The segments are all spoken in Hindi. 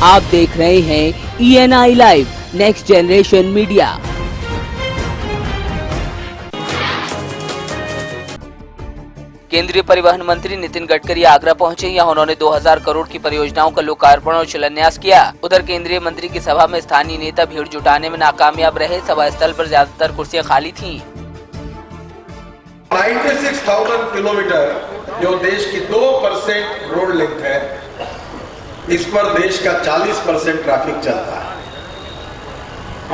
आप देख रहे हैं ENI live next generation media. केंद्रीय परिवहन मंत्री नितिन गडकरी आगरा पहुंचे। यहां उन्होंने 2000 करोड़ की परियोजनाओं का लोकार्पण और शिलान्यास किया। उधर केंद्रीय मंत्री की सभा में स्थानीय नेता भीड़ जुटाने में नाकामयाब रहे। सभा स्थल पर ज्यादातर कुर्सियां खाली थीं। 96,000 किलोमीटर जो देश की 2% रोड लेंथ है, इस पर देश का 40% ट्रैफिक चलता है।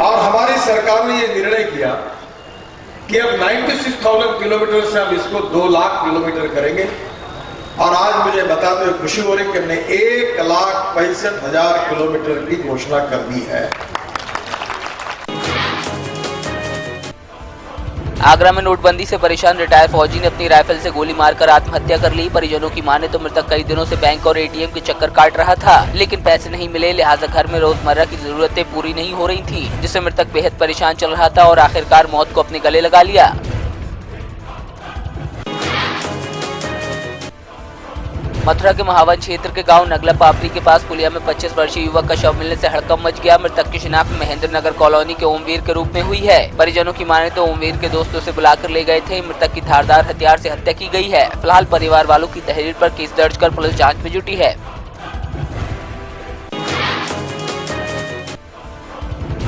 और हमारी सरकार ने ये निर्णय किया कि अब 96,000 किलोमीटर से हम इसको 2 लाख किलोमीटर करेंगे। और आज मुझे बताते हुए खुशी हो रही है कि हमने 1,65,000 किलोमीटर की घोषणा कर दी है। आगरा में नोटबंदी से परेशान रिटायर फौजी ने अपनी राइफल से गोली मारकर आत्महत्या कर ली। परिजनों की माने तो मृतक कई दिनों से बैंक और ATM के चक्कर काट रहा था, लेकिन पैसे नहीं मिले, लिहाजा घर में रोजमर्रा की जरूरतें पूरी नहीं हो रही थी, जिससे मृतक बेहद परेशान चल रहा था और आखिरकार मौत को अपने गले लगा लिया। मथुरा के महावन क्षेत्र के गांव नगला पापड़ी के पास पुलिया में 25 वर्षीय युवक का शव मिलने से हड़कंप मच गया। मृतक की शिनाख्त महेंद्र नगर कॉलोनी के ओमवीर के रूप में हुई है। परिजनों की माने तो ओमवीर के दोस्तों से बुलाकर ले गए थे। मृतक की धारदार हथियार से हत्या की गई है। फिलहाल परिवार वालों की तहरीर पर केस दर्ज कर पुलिस जाँच में जुटी है।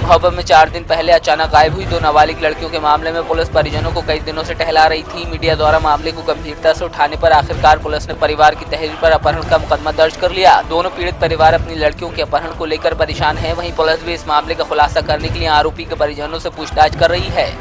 महोबा में 4 दिन पहले अचानक गायब हुई 2 नाबालिग लड़कियों के मामले में पुलिस परिजनों को कई दिनों से टहला रही थी। मीडिया द्वारा मामले को गंभीरता से उठाने पर आखिरकार पुलिस ने परिवार की तहरीर पर अपहरण का मुकदमा दर्ज कर लिया। दोनों पीड़ित परिवार अपनी लड़कियों के अपहरण को लेकर परेशान है। वहीं पुलिस भी इस मामले का खुलासा करने के लिए आरोपी के परिजनों से पूछताछ कर रही है।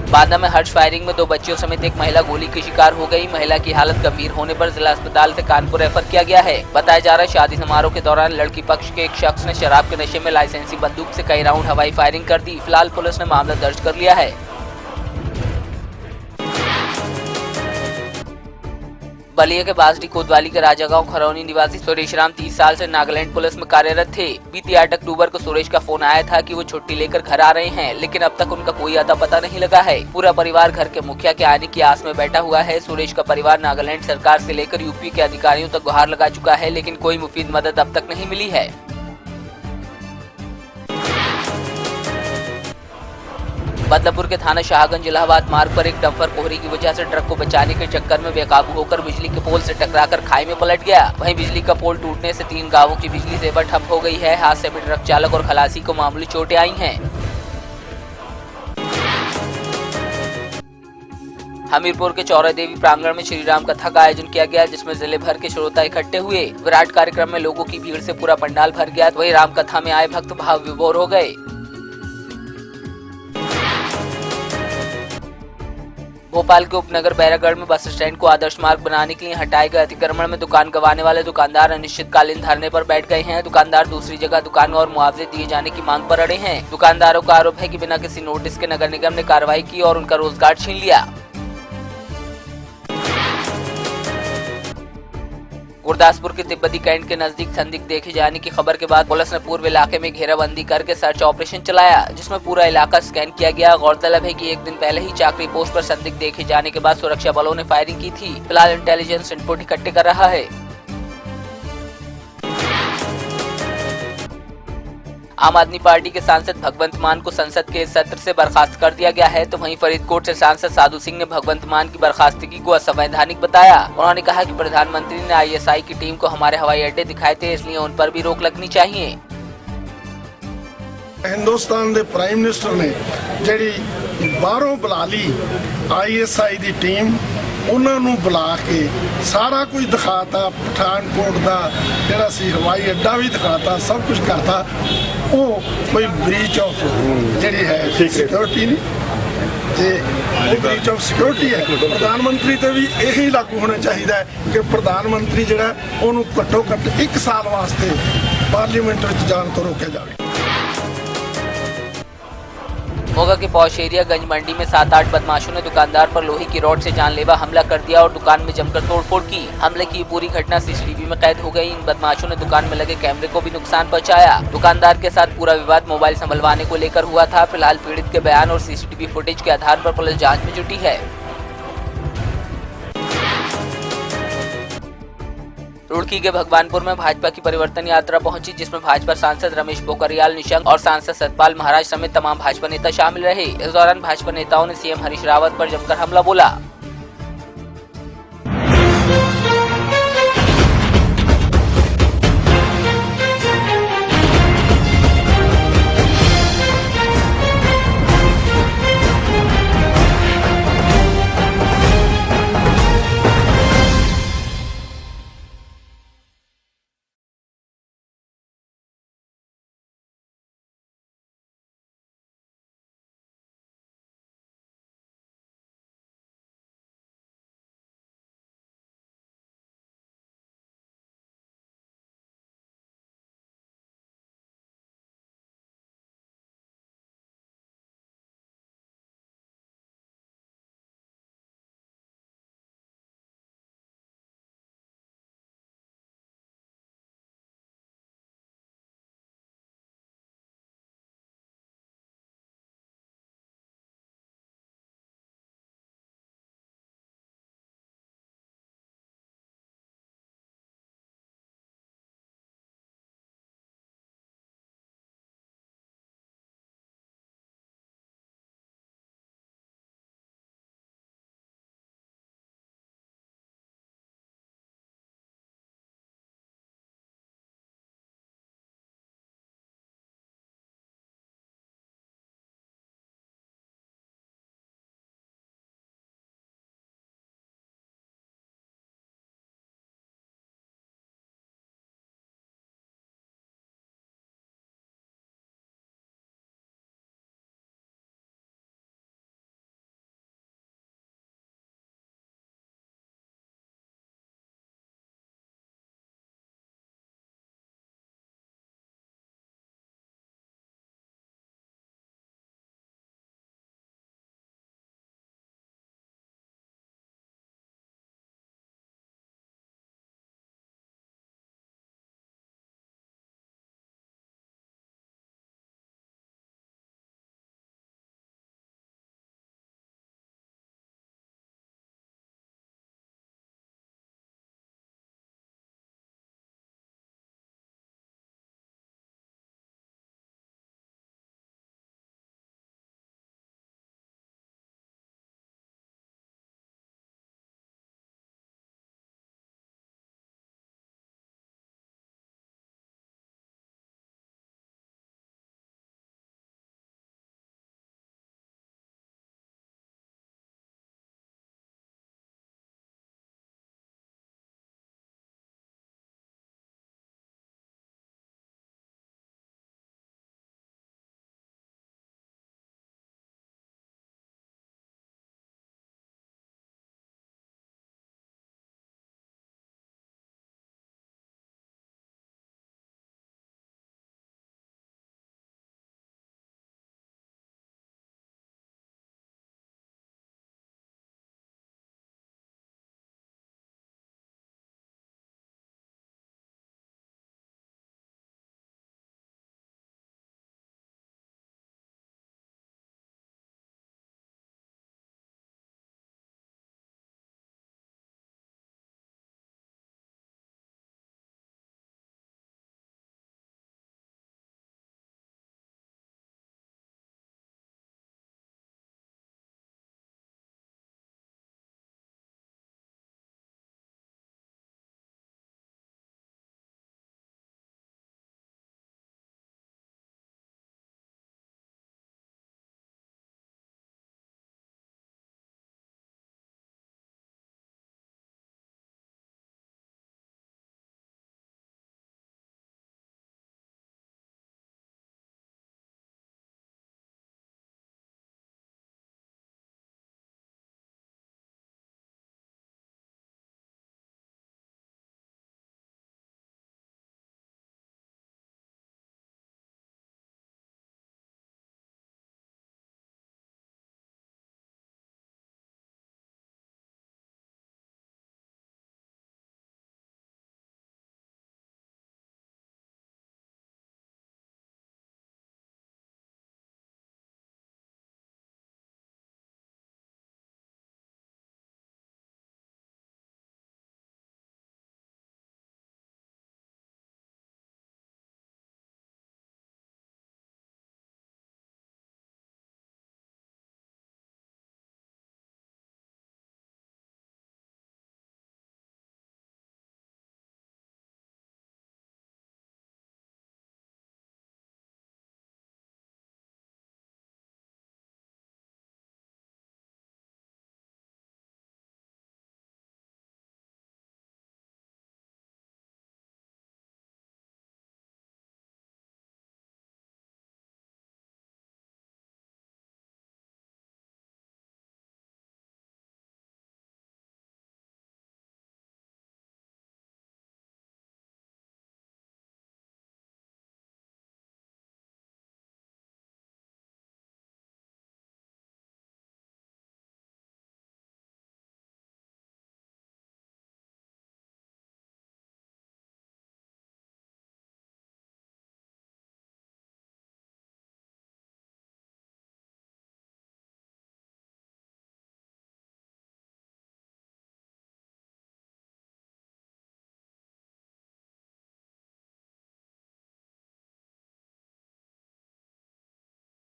बांदा में हर्ष फायरिंग में 2 बच्चियों समेत एक महिला गोली की शिकार हो गई। महिला की हालत गंभीर होने पर जिला अस्पताल से कानपुर रेफर किया गया है। बताया जा रहा है शादी समारोह के दौरान लड़की पक्ष के एक शख्स ने शराब के नशे में लाइसेंसी बंदूक से कई राउंड हवाई फायरिंग कर दी। फिलहाल पुलिस ने मामला दर्ज कर लिया है। बलिया के बासडी कोतवाली के राजागांव खरौनी निवासी सुरेश राम 30 साल से नागालैंड पुलिस में कार्यरत थे। बीती 8 अक्टूबर को सुरेश का फोन आया था कि वो छुट्टी लेकर घर आ रहे हैं, लेकिन अब तक उनका कोई अता पता नहीं लगा है। पूरा परिवार घर के मुखिया के आने की आस में बैठा हुआ है। सुरेश का परिवार नागालैंड सरकार से लेकर यूपी के अधिकारियों तक गुहार लगा चुका है, लेकिन कोई मुफीद मदद अब तक नहीं मिली है। बदलापुर के थाना शाहगंज इलाहाबाद मार्ग पर एक डंपर कोहरी की वजह से ट्रक को बचाने के चक्कर में बेकाबू होकर बिजली के पोल से टकराकर खाई में पलट गया। वहीं बिजली का पोल टूटने से 3 गांवों की बिजली सेवा ठप हो गई है। हादसे में ट्रक चालक और खलासी को मामूली चोटें आई हैं। हमीरपुर के चौरा देवी प्रांगण में श्री राम कथा का आयोजन किया गया, जिसमें जिले भर के श्रोता इकट्ठे हुए। विराट कार्यक्रम में लोगों की भीड़ से पूरा पंडाल भर गया। वहीं राम कथा में आए भक्त भाव विभोर हो गए। भोपाल के उपनगर बैरागढ़ में बस स्टैंड को आदर्श मार्ग बनाने के लिए हटाए गए अतिक्रमण में दुकान गंवाने वाले दुकानदार अनिश्चितकालीन धरने पर बैठ गए हैं। दुकानदार दूसरी जगह दुकान और मुआवजे दिए जाने की मांग पर अड़े हैं। दुकानदारों का आरोप है कि बिना किसी नोटिस के नगर निगम ने कार्रवाई की और उनका रोजगार छीन लिया। गुरदासपुर के तिब्बती कैंट के नजदीक संदिग्ध देखे जाने की खबर के बाद पुलिस ने पूर्व इलाके में घेराबंदी करके सर्च ऑपरेशन चलाया, जिसमें पूरा इलाका स्कैन किया गया। गौरतलब है कि 1 दिन पहले ही चाकरी पोस्ट पर संदिग्ध देखे जाने के बाद सुरक्षा बलों ने फायरिंग की थी। फिलहाल इंटेलिजेंस इनपुट इकट्ठे कर रहा है। आम आदमी पार्टी के सांसद भगवंत मान को संसद के सत्र से बर्खास्त कर दिया गया है, तो वहीं फरीदकोट से सांसद साधु सिंह ने भगवंत मान की बर्खास्तगी को असंवैधानिक बताया। उन्होंने कहा कि प्रधानमंत्री ने ISI की टीम को हमारे हवाई अड्डे दिखाए थे, इसलिए उन पर भी रोक लगनी चाहिए। हिंदुस्तान के प्राइम मिनिस्टर ने जी बाहरों बुला ली ISI की टीम, उन्होंने बुला के सारा कुछ दिखाता, पठानकोट का जरा सी हवाई अड्डा भी दिखाता, सब कुछ करता। वो कोई ब्रीच ऑफ जी है सिक्योरिटी नहीं, ब्रीच ऑफ सिक्योरिटी है। प्रधानमंत्री तो भी यही लागू होना चाहिए कि प्रधानमंत्री जरा उन्होंने घट्टो घट्ट 1 साल वास्ते पार्लीमेंट में जाने तो रोका जाए। मोगा के पौष एरिया गंज मंडी में 7-8 बदमाशों ने दुकानदार पर लोहे की रॉड से जानलेवा हमला कर दिया और दुकान में जमकर तोड़फोड़ की। हमले की पूरी घटना CCTV में कैद हो गई। इन बदमाशों ने दुकान में लगे कैमरे को भी नुकसान पहुंचाया। दुकानदार के साथ पूरा विवाद मोबाइल संभलवाने को लेकर हुआ था। फिलहाल पीड़ित के बयान और CCTV फुटेज के आधार पर पुलिस जाँच में जुटी है। रुड़की के भगवानपुर में भाजपा की परिवर्तन यात्रा पहुंची, जिसमें भाजपा सांसद रमेश पोखरियाल निशंक और सांसद सतपाल महाराज समेत तमाम भाजपा नेता शामिल रहे। इस दौरान भाजपा नेताओं ने सीएम हरीश रावत पर जमकर हमला बोला।